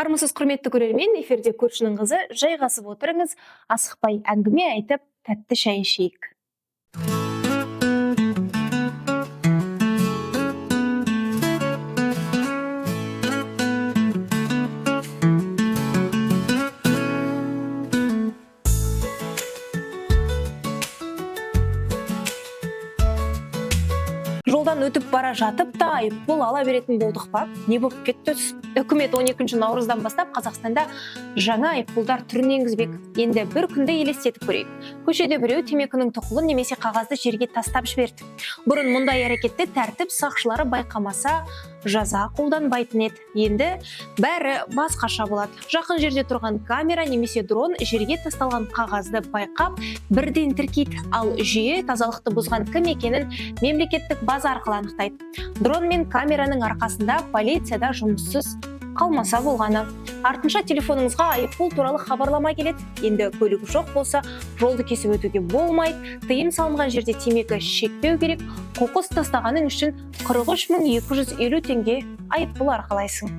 Армысыз құрметті көрермен, эфирде көршінің қызы, жайғасып отырыңыз, асықпай әңгіме айтып, тәтті шай ішейік. Жолдан өтіп бара жатып та айыппұл ала беретін болдық па? Не болып кетті? Үкімет 12 наурыздан бастап Қазақстанда жаңа айыппұлдар түрін енгізбек. Енді бір күнде елестетіп көрейік. Көшеде біреу темекінің тұқылын немесе қағазды жерге тастап жіберді. Бұрын мұндай әрекетті тәртіп сақшылары байқамаса, жаза қолданбайтын еді. Енді бәрі басқаша болады. Жақын жерде тұрған камера немесе дрон жерге тасталған қағазды байқап, бірден тіркейді. Ал жүйе тазалықты бұзған кім екенін мемлекеттік база арқылы анықтайды. Дрон мен камераның арқасында полицияда жұмыссыз қалмаса болғаны. Артынша телефоныңызға айыппұл туралы хабарлама келеді. Енді көлігі жоқ болса, жолды кесіп өтуге болмайды. Тыйым салынған жерде темекі шекпеу керек. Қоқыс тастағаның үшін 43.250 теңге айыппұл арқалайсың.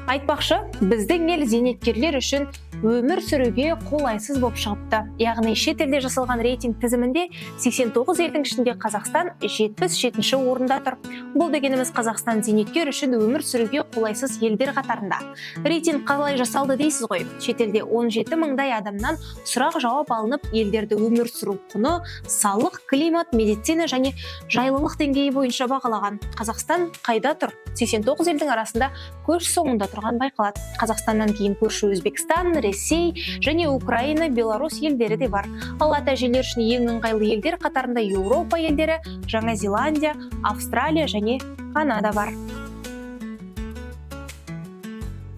Айтпақшы, біздің ел зейнеткерлер үшін өмір сүруге қолайсыз болып шығыпты. Яғни шетелде жасалған рейтинг тізімінде 89 елдің ішінде Қазақстан 77-ші орында тұр. Бұл дегеніміз Қазақстан зейнеткер үшін өмір сүруге қолайсыз елдер қатарында. Рейтинг қалай жасалды дейсіз ғой? Шетелде 17 мыңдай адамнан сұрақ жауап алынып, елдерді өмір сүру құны, салық, климат, медицина және жайлылық деңгейі бойынша бағалаған. Қазақстан қайда тұр? 89 елдің арасында көш соңында тұрған байқалады. Қазақстаннан кейін көрші Өзбекстан, Ресей және Украина, Беларусь елдері де бар. Ал ата-әжелер үшін ең ыңғайлы елдер қатарында Еуропа елдері, Жаңа Зеландия, Австралия және Канада бар.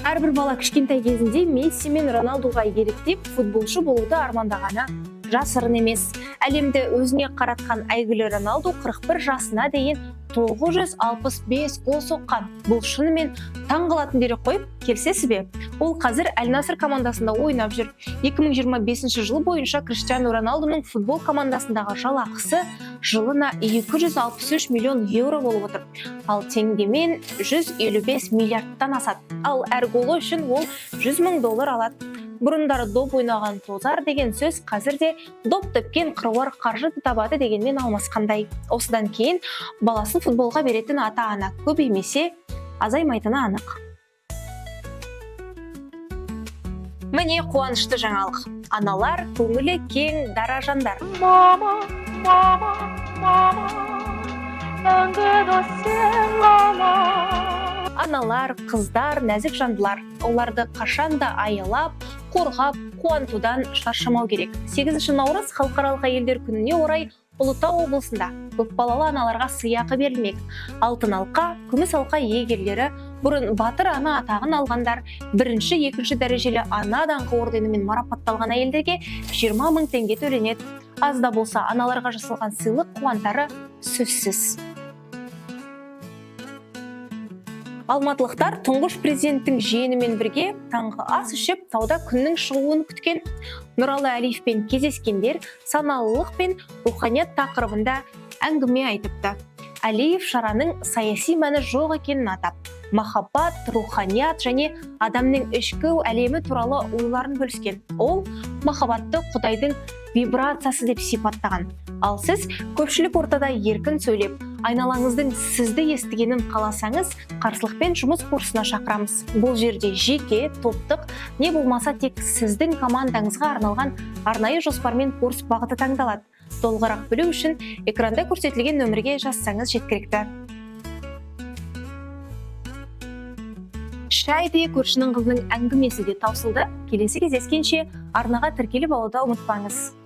Әрбір бала кішкентай кезінде Месси мен Роналдуға еліктеп, футболшы болуды армандағаны жасырын емес. Әлемді өзіне қаратқан әйгілі Роналду 41 жасына дейін 965 гол соққан. Бұл шынымен таңғалатын дерек қойып, келсесі бе? Ол қазір Әл-Наср командасында ойнап жүр. 2025 жыл бойынша Криштиану Роналдуның футбол командасындағы жалақысы жылына 263 миллион еуро болып отыр. Ал теңгемен 155 миллиардтан асады. Ал әр голы үшін ол $100,000 алады. Бұрындары доп ойнаған тозар деген сөз қазірде доп тепкен қыруар қаржы табады дегенмен алмасқандай. Осыдан кейін баласын футболға беретін ата-ана көбеймесе, азаймайтыны анық. Міне қуанышты жаңалық. Аналар көңілі кең дара жандар. Мама, мама, мама, мәңгі сен мама. Аналар, қыздар, нәзік жандылар. Оларды қашанда аялап, қорғап, қуантудан шаршамау керек. 8 наурыз халықаралық әйелдер күніне орай Ұлытау облысында көпбалалы аналарға сыйақы берілмек. Алтын алқа, күміс алқа иегерлері, бұрын батыр ана атағын алғандар, 1-2 дәрежелі ана даңқы орденімен марапатталған әйелдерге 20.000 теңге төленеді. Аз да болса аналарға жасалған сыйлық қуантары сөзсіз. Алматылықтар тұңғыш президенттің жиенімен бірге таңғы ас ішіп, тауда күннің шығуын күткен. Нұралы Әлиевпен кездескендер саналылық пен руханият тақырыбында әңгіме айтыпты. Әлиев шараның саяси мәні жоқ екенін атап, махаббат, руханият және адамның ішкі әлемі туралы ойларын бөліскен. Ол махаббатты Құдайдың вибрациясы деп сипаттаған. Ал сіз көпшілік ортада еркін сөйлеп, айналаңыздың сізді естігенін қаласаңыз, қарсылықпен жұмыс курсына шақырамыз. Бұл жерде жеке, топтық, не болмаса тек сіздің командаңызға арналған арнайы жоспармен курс бағыты таңдалады. Толығырақ білу үшін экранда көрсетілген нөмірге жазсаңыз жеткілікті. Шәйде көршінің қызының әңгімесі де таусылды. Келесі кездескенше арнаға тіркеліп алуды ұмытпаңыз.